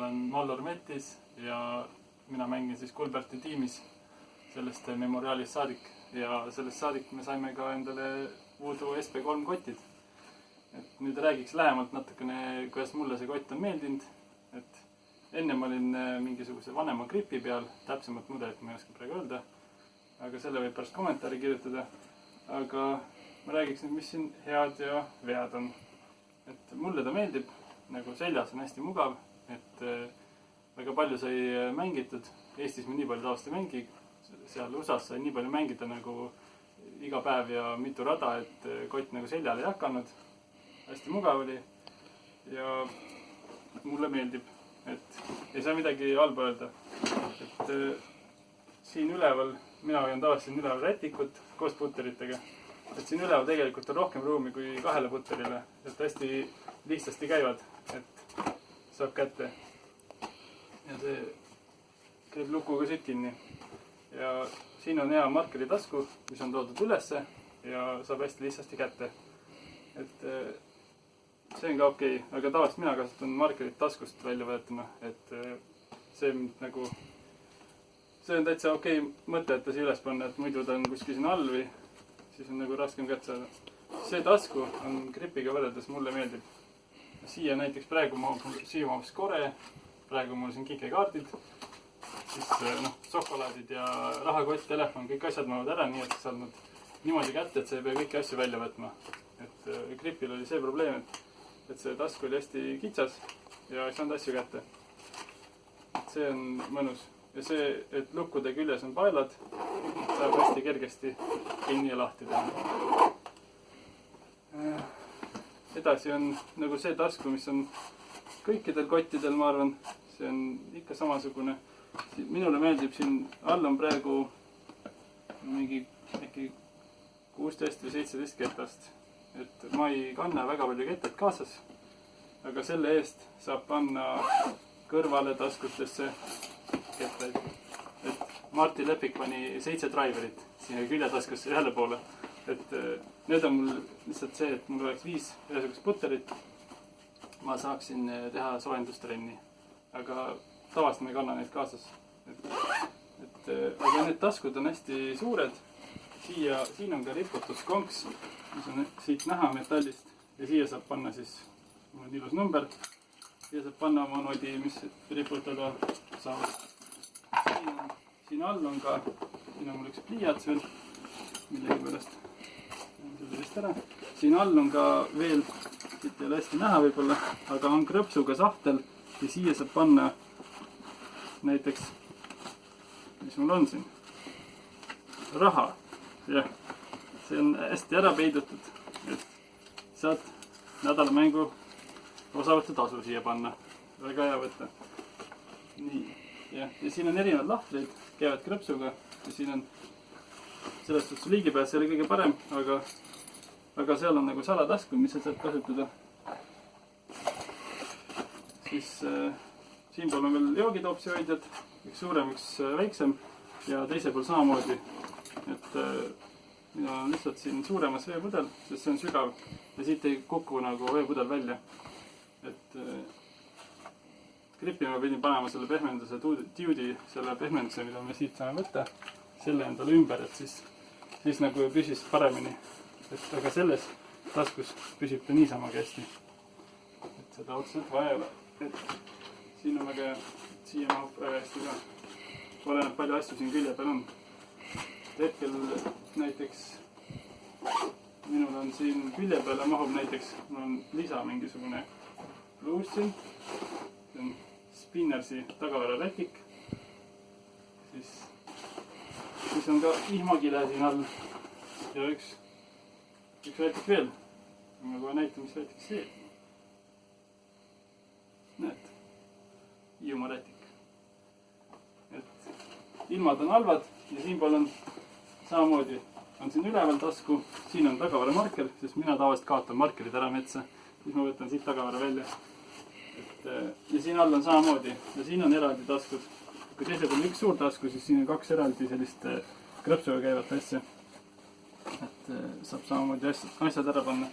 olen Mollor Metis ja mina mängin siis Kulberti tiimis sellest memoriaalist saadik ja sellest saadik me saime ka endale Voodoo SP3 kotid. Et nüüd räägiks lähemalt natukene, kuidas mulle see kott on meeldinud. Et enne ma olin mingisuguse vanema gripi peal, täpsemat mudelit ma ei oska praegu öelda, aga selle võib pärast kommentaari kirjutada. Aga ma räägiks nüüd, mis siin head ja vead on. Et mulle ta meeldib, nagu seljas on hästi mugav, et väga palju sai mängitud. Eestis me nii palju tavaliselt ei mängi, seal USAs sai nii palju mängida nagu iga päev ja mitu rada, et kott nagu seljale ei hakanud. Hästi mugav oli ja mulle meeldib, et ei saa midagi halba öelda. Et siin üleval, mina hoian tavaliselt siin üleval rätikut koos putteritega. Et siin üleval tegelikult on rohkem ruumi kui 2 putterile, et hästi lihtsasti käivad, et saab kätte. Ja see käib lukuga siit kinni. Ja siin on hea markeri tasku, mis on toodud ülesse ja saab hästi lihtsasti kätte. Et see on ka okei, aga tavaliselt mina kasutan markerit taskust välja võetuna, et see nagu, see on täitsa okei mõte, et ta siia üles panna, et muidu ta on kuskil siin all või siis on nagu raskem kätt saada. See tasku on gripiga võrreldes mulle meeldib. Siia näiteks praegu siia mahus kore, praegu mul siin kikekaardid, siis šokolaadid ja rahakott, telefon, kõik asjad mahuvad ära, nii et saad nad niimoodi kätte, et sa ei pea kõiki asju välja võtma. Et gripil oli see probleem, et see tasku oli hästi kitsas ja ei saanud asju kätte. Et see on mõnus. Ja see, et lukkude küljes on paelad, saab hästi kergesti kinni ja lahti teha. Edasi on nagu see tasku, mis on kõikidel kottidel, ma arvan. See on ikka samasugune. Minule meeldib, siin all on praegu mingi äkki 16 või 17 ketast. Et ma ei kanna väga palju ketad kaasas, aga selle eest saab panna kõrvale taskutesse kettaid. Et Martti Lepik pani 7 driverit sinna küljetaskusse ühele poole. Et need on mul lihtsalt see, et mul oleks 5 ühesugust putterit. Ma saaksin teha soojendustrenni, aga tavaliselt ma ei kanna neid kaasas. Aga need taskud on hästi suured. Siin on ka riputuskonks, mis on siit näha metallist ja siia saab panna siis, mul on ilus number, siia saab panna oma nodi, mis riputada saavad. Siin all on ka, siin on mul üks pliiats veel, millegi pärast selle vist ära. Siin all on ka veel, siit ei ole hästi näha võib-olla, aga on krõpsuga sahtel ja siia saab panna näiteks, mis mul on siin, raha. Jah, see on hästi ära peidutud, et saad nädalamängu osavõtte tasu siia panna. Väga hea võtta. Nii, ja siin on erinevad lahtreid, käivad krõpsuga ja siin on selles suhtes ligipääs ei ole kõige parem, aga seal on nagu salatasku, mis sa saad kasutada. Siis siin pool on veel joogitoopsi hoidjad, üks suurem, üks väiksem ja teise pool samamoodi. Et minul on lihtsalt siin suuremas veepudel, sest see on sügav ja siit ei kuku nagu veepudel välja. Et gripi ma pidin panema selle pehmenduse tiudi, selle pehmenduse, mida me siit saame võtta, selle endale ümber, et siis nagu püsis paremini. Aga selles taskus püsib ta niisama hästi. Et seda otseselt vaja ei ole. Et siin on väga, siia mahub väga hästi ka. Oleneb palju asju siin külje peal on. Hetkel näiteks minul on siin külje peale mahub näiteks, mul on lisa mingisugune pluus siin, see on Spinnersi tagavara rätik, siis on ka vihmakile siin all ja üks rätik veel, ma kohe näitan, mis rätik see. Näed, Hiiumaa rätik. Et ilmad on halvad ja siinpool on samamoodi on siin üleval tasku, siin on tagavara marker, sest mina tavaliselt kaotan markerid ära metsa, siis ma võtan siit tagavara välja. Ja siin all on samamoodi ja siin on eraldi taskud. Kui teisel on üks suur tasku, siis siin on 2 eraldi sellist krõpsuga käivat asja. Et saab samamoodi asjad ära panna.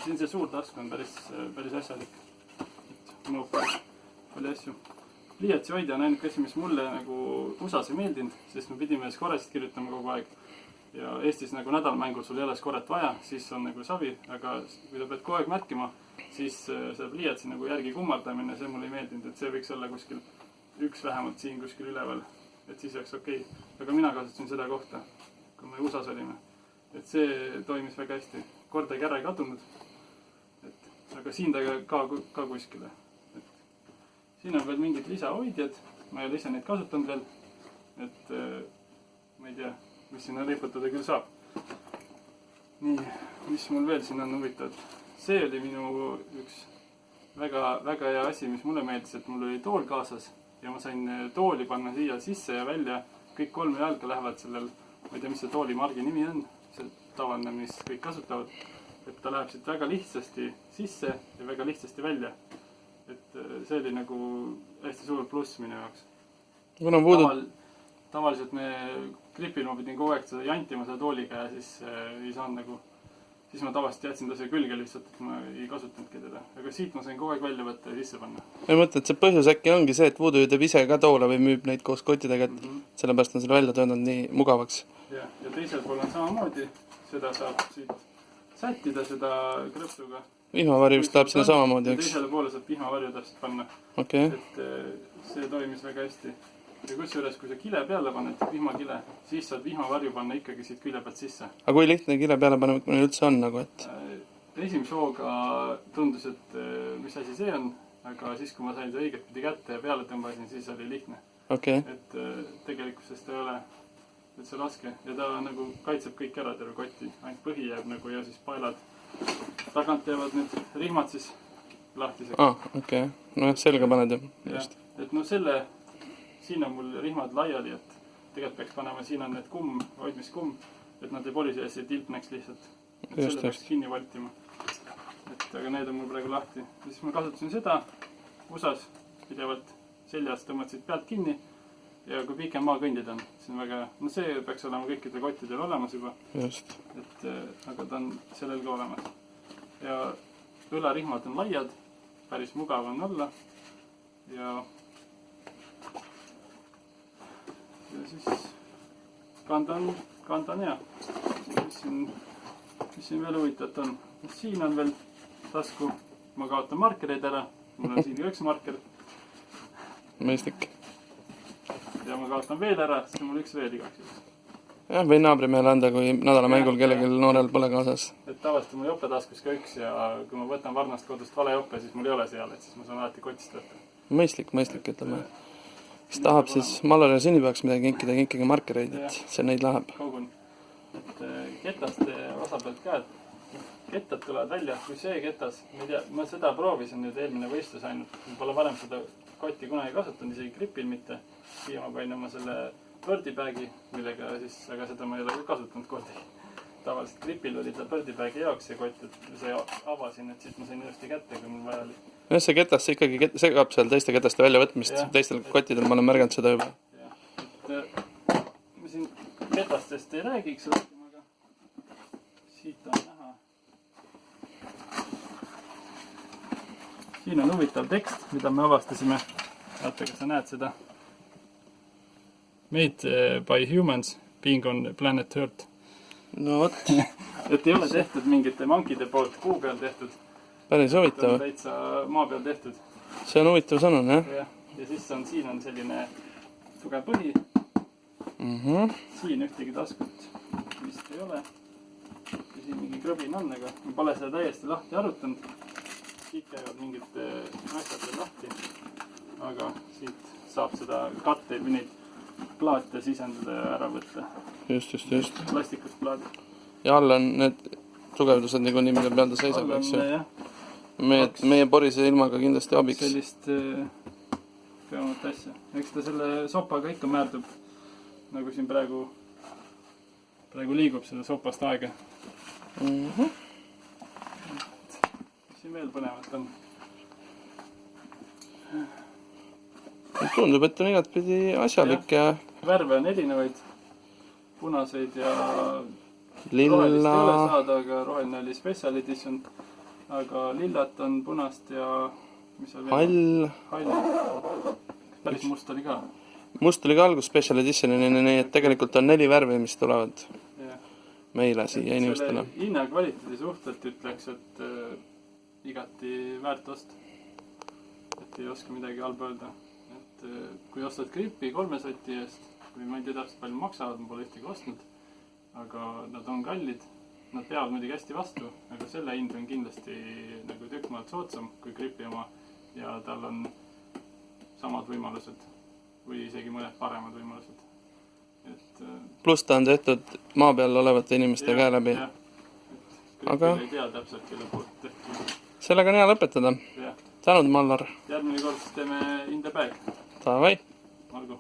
siin see suur task on päris asjalik. Mõõb palju asju. Pliiatsi hoidja on ainuke asi, mis mulle nagu USA-s ei meeldinud, sest me pidime skoresid kirjutama kogu aeg. Ja Eestis nagu nädalmängul sul ei ole skoret vaja, siis on nagu savi, aga kui sa pead kogu aeg märkima, siis see pliiatsi nagu järgi kummardamine, see mulle ei meeldinud, et see võiks olla kuskil üks vähemalt siin kuskil üleval, et siis oleks okei. Aga mina kasutasin seda kohta, kui me USA-s olime. Et see toimis väga hästi. Kordagi ära ei kadunud. Aga siin ta ka kuskile. Siin on veel mingid lisahoidjad, ma ei ole ise neid kasutanud veel, et ma ei tea, mis sinna riputada küll saab. Nii, mis mul veel siin on huvitav. See oli minu üks väga hea asi, mis mulle meeldis, et mul oli tool kaasas ja ma sain tooli panna siia sisse ja välja. Kõik 3 jalga lähevad sellel, ma ei tea, mis see tooli margi nimi on, see tavaline, mis kõik kasutavad, et ta läheb siit väga lihtsasti sisse ja väga lihtsasti välja. Et see oli nagu hästi suur pluss minu jaoks. Tavaliselt me gripil ma pidin kogu aeg seda jantima seda tooliga ja siis ei saanud nagu, siis ma tavaliselt jätsin ta see külge lihtsalt, et ma ei kasutanudki teda. Aga siit ma sain kogu aeg välja võtta ja sisse panna. Ma mõtlen, et see põhjus äkki ongi see, et Voodoo teeb ise ka toole või müüb neid koos kottidega, et sellepärast on selle välja tööndanud nii mugavaks. Ja teisel pool on samamoodi, seda saab siit sättida seda krõpsuga. Vihmavarju vist läheb sinna samamoodi, eks? Teisele poole saab vihmavarju täpselt panna. Okay. Et see toimis väga hästi. Ja kusjuures, kui sa kile peale paned, vihmakile, siis saad vihmavarju panna ikkagi siit külje pealt sisse. Aga kui lihtne kile peale panemine üldse on nagu, et? Esimese hooga tundus, et mis asi see on, aga siis, kui ma sain see õiget pidi kätte ja peale tõmbasin, siis oli lihtne. Okay. Et tegelikkuses ta ei ole üldse raske ja ta nagu kaitseb kõik ära terve kotti, ainult põhi jääb nagu ja siis paelad. Tagant jäävad need rihmad siis lahtiseks. Okay. No jah, selga paned ju. Just. Et no siin on mul rihmad laiali, et tegelikult peaks panema, siin on need hoidmiskumm, et nad ei polise ja see tilpneks lihtsalt. Et selle peaks kinni valtima. Aga need on mul praegu lahti. Ja siis ma kasutasin seda USA-s pidevalt seljas, tõmmatsid pealt kinni ja kui pikem maakõndid on, siis on väga, no see peaks olema kõikidel kottidel olemas juba. Just. Aga ta on sellel ka olemas. Ja õlarihmad on laiad, päris mugav on olla ja siis kanda on hea. Mis siin veel huvitavat on? Siin on veel tasku. Ma kaotan markereid ära. Mul on siin üks marker. Mõistlik. Ja ma kaotan veel ära, siis on mul üks veel igaks juhuks. Jah, või naabrimehele anda, kui nädalamängul kellelgi noorel pole kaasas. Et tavaliselt mul jopetaskus ka üks ja kui ma võtan varnast kodust vale jope, siis mul ei ole seal, et siis ma saan alati kotist võtta. Mõistlik, ütleme. Kes tahab siis Mallole sünnipäevaks midagi kinkida, kinkige markereid, et see neid läheb. Kogun. Et ketaste osa pealt ka, et kettad tulevad välja, kui see ketas, ma seda proovisin nüüd eelmine võistlus ainult. Ma pole varem seda kotti kunagi kasutanud, isegi gripil mitte. Siia ma panin oma selle birdibagi, millega siis, aga seda ma ei ole kasutanud kordagi. Tavaliselt gripil oli ta birdibagi jaoks see kott, et see avasin, et siis ma sain ilusti kätte, kui mul vaja oli. No see ketas ikkagi segab seal teiste ketaste väljavõtmist. Teistel kottidel ma olen märganud seda juba. Ma siin ketastest ei räägiks rohkem, aga siit on näha. Siin on huvitav tekst, mida me avastasime. Vaata, kas sa näed seda. Made by humans, being on planet Earth. No võt. Et ei ole tehtud mingite mankide poolt kuu peal tehtud. Päris huvitav. Täitsa maa peal tehtud. See on huvitav sõnum, jah? Ja siis siin on selline tugev põhi. Siin ühtegi taskut vist ei ole. Ja siin mingi krõbin on, aga ma pole seda täiesti lahti arutanud. Siit käivad mingid asjad veel lahti. Aga siit saab seda katteid või neid plaate sisendada ja ära võtta. Just. Plastikust plaadid. Ja all on need tugevdused nagu nii, mille peal ta seisab, eks ju. Meie porise ilmaga kindlasti abiks. Sellist peamat asja. Eks ta selle sopaga ikka määrdub, nagu siin praegu liigub seda sopast aega. Siin veel põnevat on. Tundub, et on igatpidi asjalik ja... Värve on erinevaid, punaseid ja lilla... rohelist ei ole saada, aga roheline oli special edition. aga lillat on, punast ja mis seal hall. Hall. Päris must oli ka. Must oli ka algus special editionini, nii et tegelikult on 4 värvi, mis tulevad meile siia inimestele. Selle hinna kvaliteedi suhtelt ütleks, et igati väärt ost. Et ei oska midagi halba öelda. Et kui ostad gripi 3 soti eest, või ma ei tea täpselt palju maksavad, ma pole ühtegi ostnud, aga nad on kallid, nad peavad muidugi hästi vastu, aga selle hind on kindlasti nagu tükk maalt soodsam kui gripi oma ja tal on samad võimalused või isegi mõned paremad võimalused. Pluss ta on tehtud maa peal olevate inimeste käe läbi. Aga ei tea täpselt, kelle poolt tehtud. Sellega on hea lõpetada. Tänud, Mallar. Järgmine kord teeme in the bag. Davai. Olgu.